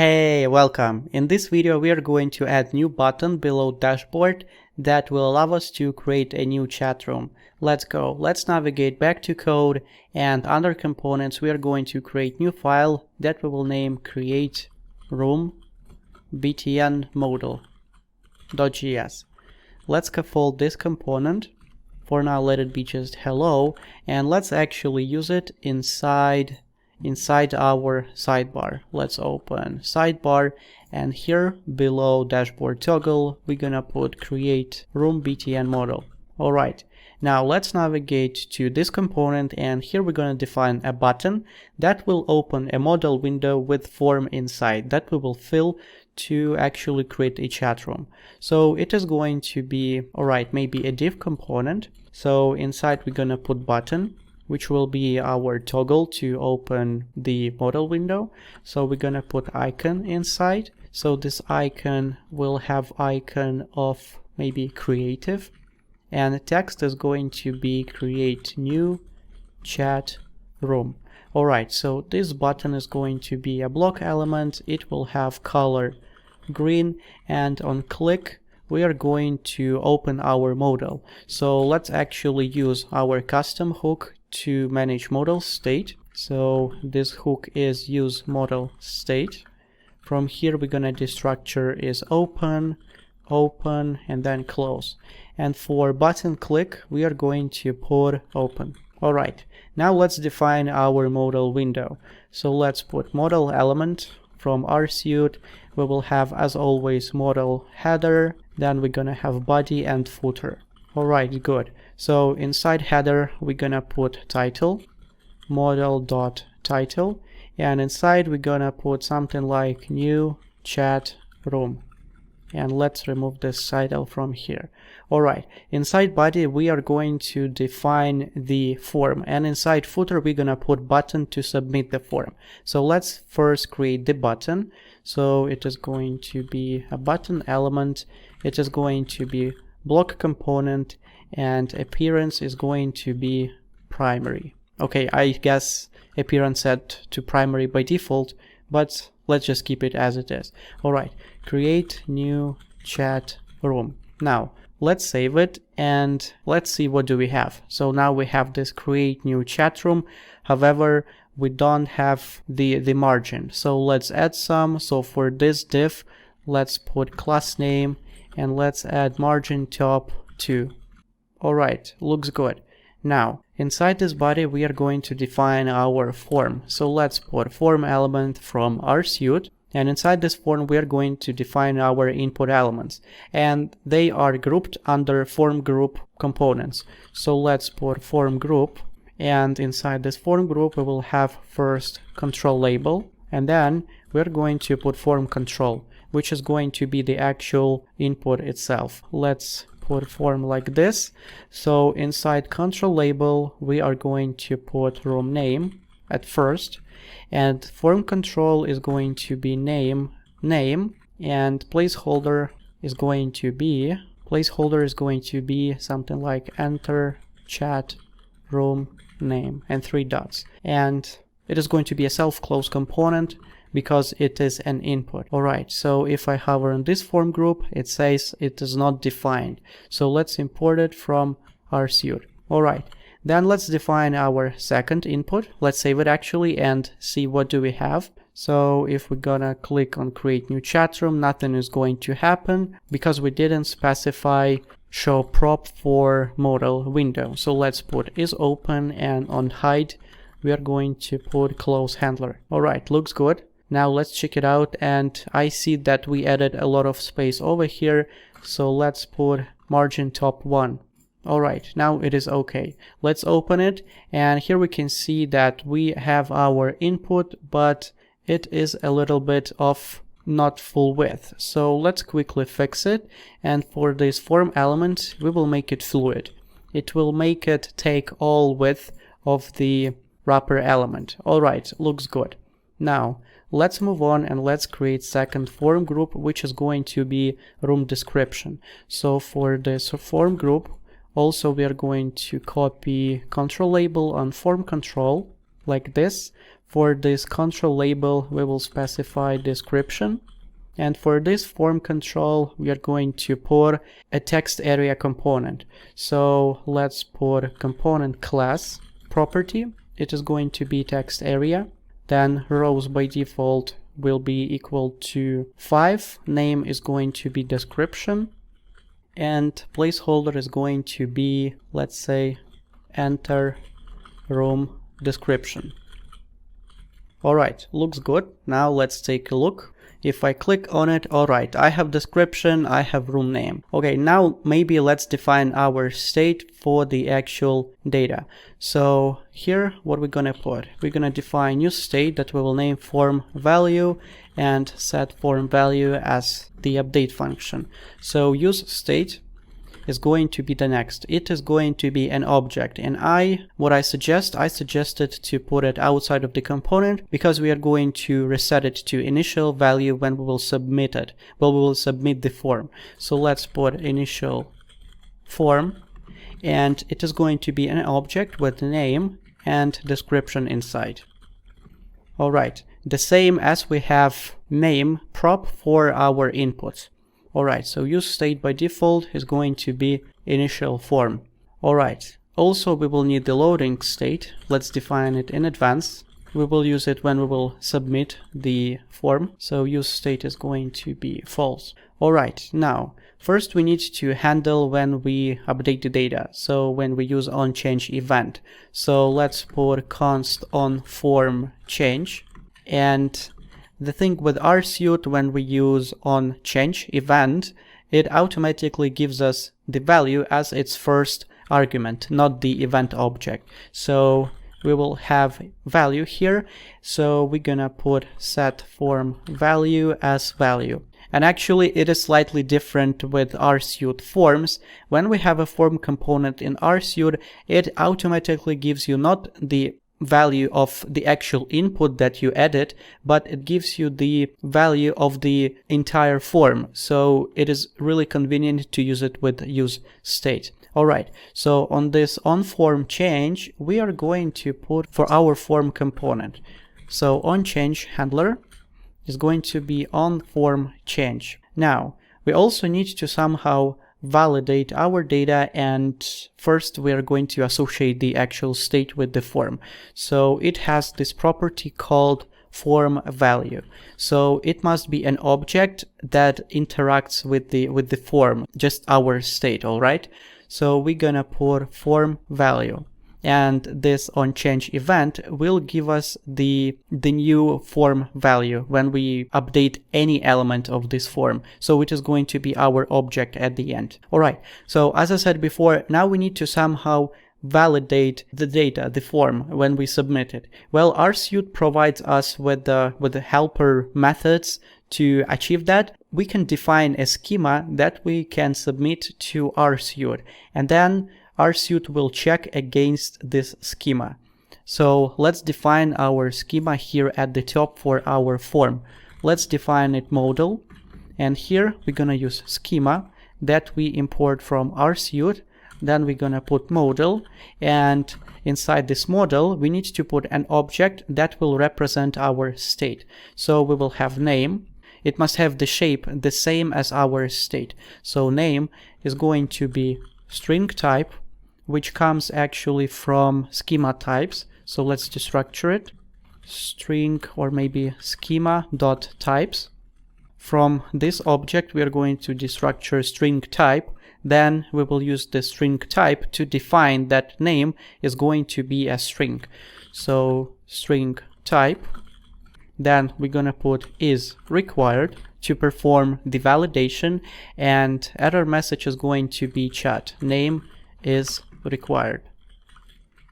Hey, welcome. In this video we are going to add new button below dashboard that will allow us to create a new chat room. Let's go. Let's navigate back to code, and under components we are going to create new file that we will name create room btn model.js. Let's scaffold this component. For now let it be just hello, and let's actually use it inside our sidebar. Let's open sidebar, and here below dashboard toggle we're gonna put create room btn model. Alright, now let's navigate to this component, and here we're gonna define a button that will open a model window with form inside that we will fill to actually create a chat room. So it is going to be, alright, maybe a div component. So inside we're gonna put button, which will be our toggle to open the model window. So we're gonna put icon inside. So this icon will have icon of maybe creative, and the text is going to be create new chat room. Alright, so this button is going to be a block element. It will have color green, and on click we are going to open our model. So let's actually use our custom hook to manage model state. So this hook is use model state. From here we're gonna destructure is open, and then close. And for button click we are going to put open. Alright, now let's define our model window. So let's put model element. From RSuite we will have, as always, model header, then we're gonna have body and footer. Alright, good. So inside header we're gonna put title, model.title, and inside we're gonna put something like new chat room. And let's remove this title from here. Alright, inside body we are going to define the form, and inside footer we're gonna put button to submit the form. So let's first create the button. So it is going to be a button element, it is going to be block component, and appearance is going to be primary. Okay, I guess appearance set to primary by default, but let's just keep it as it is. Alright, create new chat room. Now let's save it and let's see what do we have. So now we have this create new chat room. However, we don't have the margin. So let's add some. So for this div, let's put class name and let's add margin top 2. Alright, looks good. Now inside this body we are going to define our form. So let's put form element from RSuite, and inside this form we are going to define our input elements, and they are grouped under form group components. So let's put form group, and inside this form group we will have first control label, and then we're going to put form control, which is going to be the actual input itself. Let's put form like this. So inside control label we are going to put room name at first, and form control is going to be name, and placeholder is going to be something like enter chat room name and 3 dots, and it is going to be a self-close component because it is an input. Alright, so if I hover on this form group it says it is not defined. So let's import it from RSuite. Alright, then let's define our second input. Let's save it actually and see what do we have. So if we're gonna click on create new chat room, nothing is going to happen because we didn't specify show prop for model window. So let's put is open, and on hide we are going to put close handler. Alright, looks good. Now let's check it out, and I see that we added a lot of space over here. So let's put margin top 1. Alright, now it is okay. Let's open it, and here we can see that we have our input, but it is a little bit of not full width. So let's quickly fix it, and for this form element we will make it fluid. It will make it take all width of the wrapper element. Alright, looks good. Now let's move on and let's create second form group, which is going to be room description. So for this form group also we are going to copy control label on form control like this. For this control label, we will specify description. And for this form control, we are going to put a text area component. So let's put component class property. It is going to be text area. Then rows by default will be equal to 5. Name is going to be description. And placeholder is going to be, let's say, enter room description. Alright, looks good. Now let's take a look. If I click on it, alright, I have description, I have room name. Okay, now maybe let's define our state for the actual data. So here, what we're gonna put? We're gonna define new state that we will name form value and set form value as the update function. So use state is going to be the next. It is going to be an object, and I suggested to put it outside of the component because we are going to reset it to initial value when we will submit it. Well, we will submit the form. So let's put initial form, and it is going to be an object with name and description inside. Alright, the same as we have name prop for our inputs. Alright, so use state by default is going to be initial form. Alright, also we will need the loading state. Let's define it in advance. We will use it when we will submit the form. So use state is going to be false. Alright, now first we need to handle when we update the data. So when we use onChange event. So let's put const on form change. And the thing with RSuite, when we use onChange event, it automatically gives us the value as its first argument, not the event object. So we will have value here. So we're gonna put set form value as value. And actually it is slightly different with RSuite forms. When we have a form component in RSuite, it automatically gives you not the value of the actual input that you added, but it gives you the value of the entire form. So it is really convenient to use it with use state. Alright, so on this onForm change, we are going to put for our form component. So onChange handler is going to be onForm change. Now, we also need to somehow validate our data, and first we are going to associate the actual state with the form. So it has this property called form value. So it must be an object that interacts with the form, just our state. All right, so we're gonna put form value, and this onChange event will give us the new form value when we update any element of this form. So it is going to be our object at the end. Alright, so as I said before, now we need to somehow validate the data, the form, when we submit it. Well, RSuite provides us with the helper methods to achieve that. We can define a schema that we can submit to RSuite, and then RSuite will check against this schema. So let's define our schema here at the top for our form. Let's define it model, and here we're gonna use schema that we import from RSuite. Then we're gonna put model, and inside this model we need to put an object that will represent our state. So we will have name. It must have the shape the same as our state. So name is going to be string type, which comes actually from schema types. So let's destructure it. String, or maybe schema.types. From this object we are going to destructure string type. Then we will use the string type to define that name is going to be a string. So string type. Then we're gonna put is required to perform the validation, and error message is going to be chat. Name is required.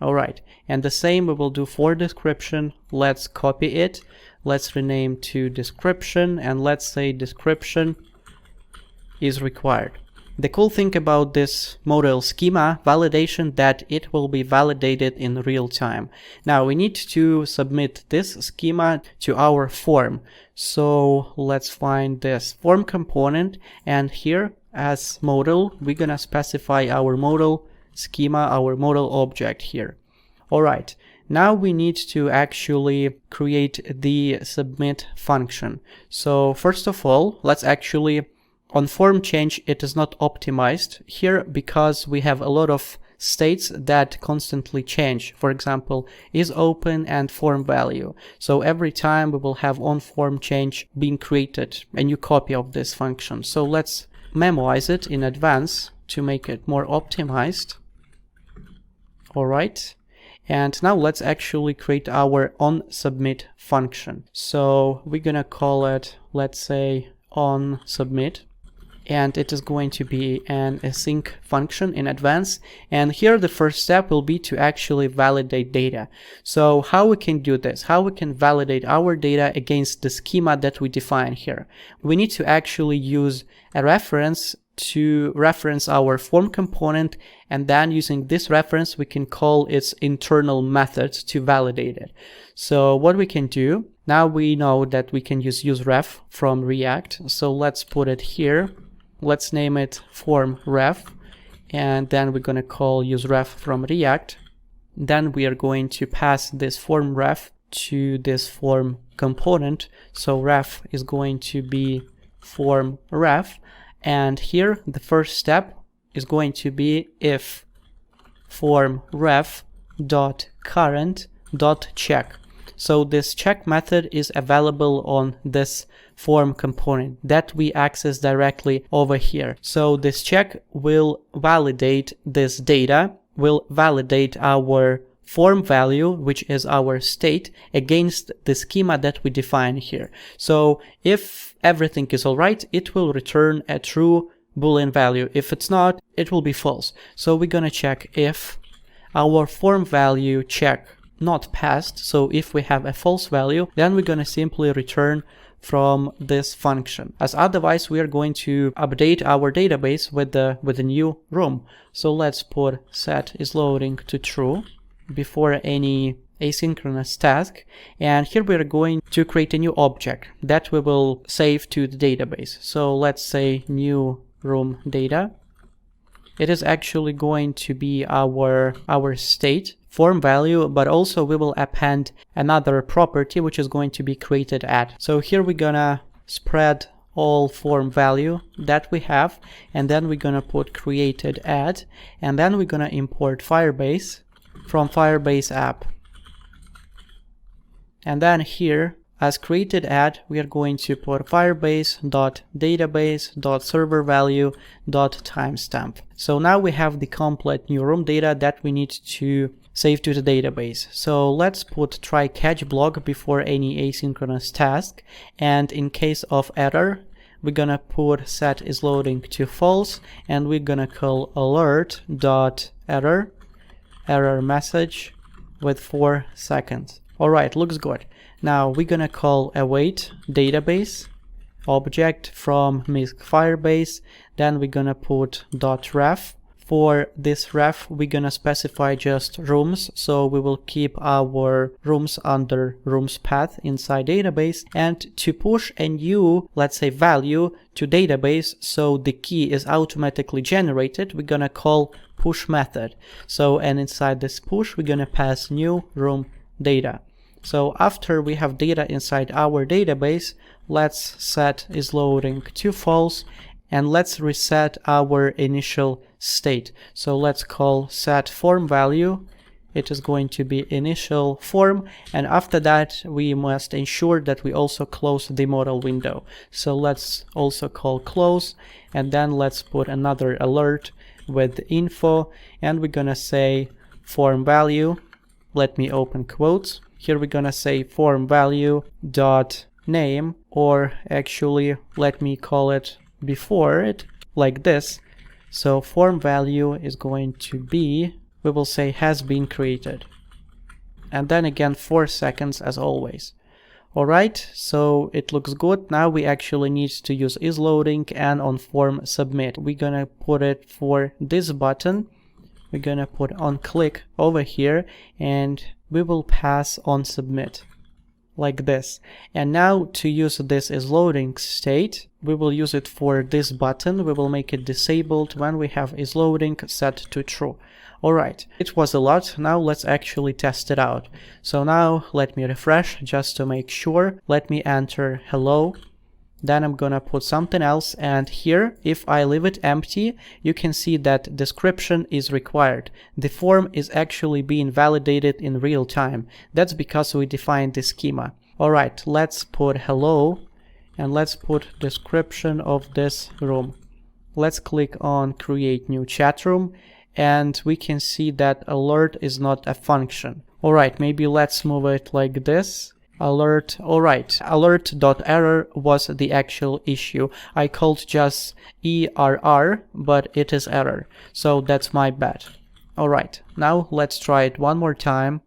Alright, and the same we will do for description. Let's copy it. Let's rename to description, and let's say description is required. The cool thing about this model schema validation that it will be validated in real time. Now we need to submit this schema to our form. So let's find this form component, and here as model we're gonna specify our model schema, our model object here. Alright, Now we need to actually create the submit function. So first of all, let's actually, on form change, it is not optimized here because we have a lot of states that constantly change. For example, is open and form value. So every time we will have on form change being created, a new copy of this function. So let's memoize it in advance to make it more optimized. All right. And now let's actually create our on submit function. So we're gonna call it, let's say, on submit. And it is going to be an async function in advance. And here the first step will be to actually validate data. So how we can do this, how we can validate our data against the schema that we define here. We need to actually use a reference to reference our form component, and then using this reference we can call its internal methods to validate it. So what we can do, now we know that we can use useRef from React. So let's put it here. Let's name it form ref, and then we're going to call useRef from React. Then we are going to pass this form ref to this form component. So ref is going to be form ref, and here the first step is going to be if form ref dot current dot check. So this check method is available on this form component that we access directly over here. So this check will validate this data, will validate our form value, which is our state, against the schema that we define here. So if everything is all right, it will return a true Boolean value. If it's not, it will be false. So we're gonna check if our form value check not passed. So if we have a false value, then we're gonna simply return from this function, as otherwise we are going to update our database with the new room. So let's put set is loading to true before any asynchronous task, and here we are going to create a new object that we will save to the database. So let's say new room data. It is actually going to be our state form value, but also we will append another property which is going to be created at. So here we're gonna spread all form value that we have, and then we're gonna put created at, and then we're gonna import Firebase from Firebase app. And then here as created at, we are going to put firebase.database.servervalue.timestamp. So now we have the complete new room data that we need to save to the database. So let's put try catch block before any asynchronous task, and in case of error we're gonna put set is loading to false, and we're gonna call alert.error message with 4 seconds. Alright, looks good. Now we're gonna call await database object from Misc Firebase. Then we're gonna put .ref. For this ref we're gonna specify just rooms, so we will keep our rooms under rooms path inside database, and to push a new, let's say, value to database so the key is automatically generated, we're gonna call push method. So and inside this push we're gonna pass new room data. So after we have data inside our database, let's set is loading to false, and let's reset our initial state. So let's call set form value. It is going to be initial form, and after that we must ensure that we also close the model window. So let's also call close, and then let's put another alert with info, and we're gonna say form value, let me open quotes. Here we're gonna say form value dot name, or actually let me call it before it like this. So form value is going to be, we will say has been created, and then again 4 seconds as always. Alright, so it looks good. Now we actually need to use is loading and on form submit. We're gonna put it for this button. We're gonna put on click over here, and we will pass on submit. like this. And now to use this is loading state, we will use it for this button. We will make it disabled when we have is loading set to true. Alright, it was a lot. Now let's actually test it out. So now let me refresh just to make sure. Let me enter hello. Then I'm gonna put something else, and here, if I leave it empty, you can see that description is required. The form is actually being validated in real time. That's because we defined the schema. Alright, let's put hello, and let's put description of this room. Let's click on create new chat room, and we can see that alert is not a function. Alright, maybe let's move it like this. Alert, alright, alert.error was the actual issue. I called just ERR, but it is error. So that's my bad. Alright, now let's try it one more time.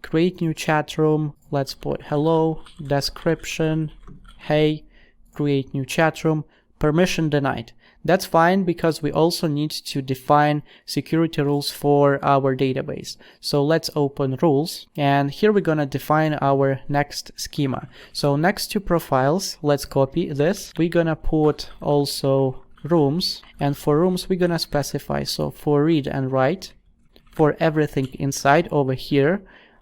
Create new chat room. Let's put hello, description, hey, create new chat room, permission denied. That's fine because we also need to define security rules for our database. So let's open rules, and here we're gonna define our next schema. So next to profiles, let's copy this. We're gonna put also rooms, and for rooms we're gonna specify, so for read and write, for everything inside over here,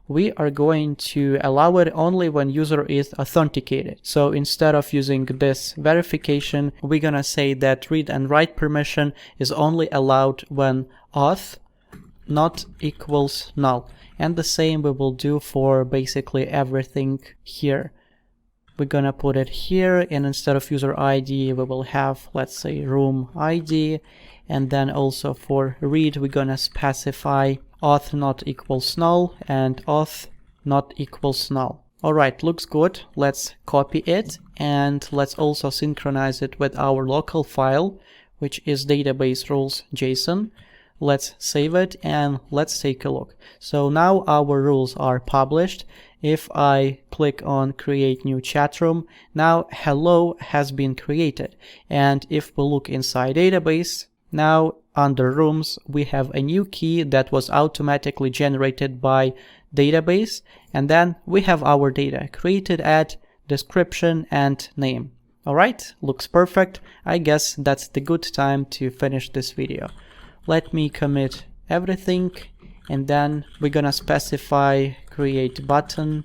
we are going to allow it only when user is authenticated. So instead of using this verification, we're gonna say that read and write permission is only allowed when auth not equals null. And the same we will do for basically everything here. We're gonna put it here, and instead of user ID, we will have, let's say, room ID. And then also for read, we're gonna specify auth not equals null and auth not equals null. Alright, looks good. Let's copy it, and let's also synchronize it with our local file, which is database rules.json. Let's save it and let's take a look. So now our rules are published. If I click on create new chat room, now hello has been created. And if we look inside database, now under rooms, we have a new key that was automatically generated by database. And then we have our data created at description and name. Alright, looks perfect. I guess that's the good time to finish this video. Let me commit everything, and then we're gonna specify create button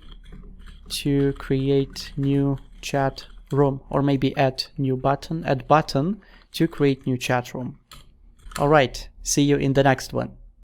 to create new chat room, or maybe add button to create new chat room. Alright, see you in the next one.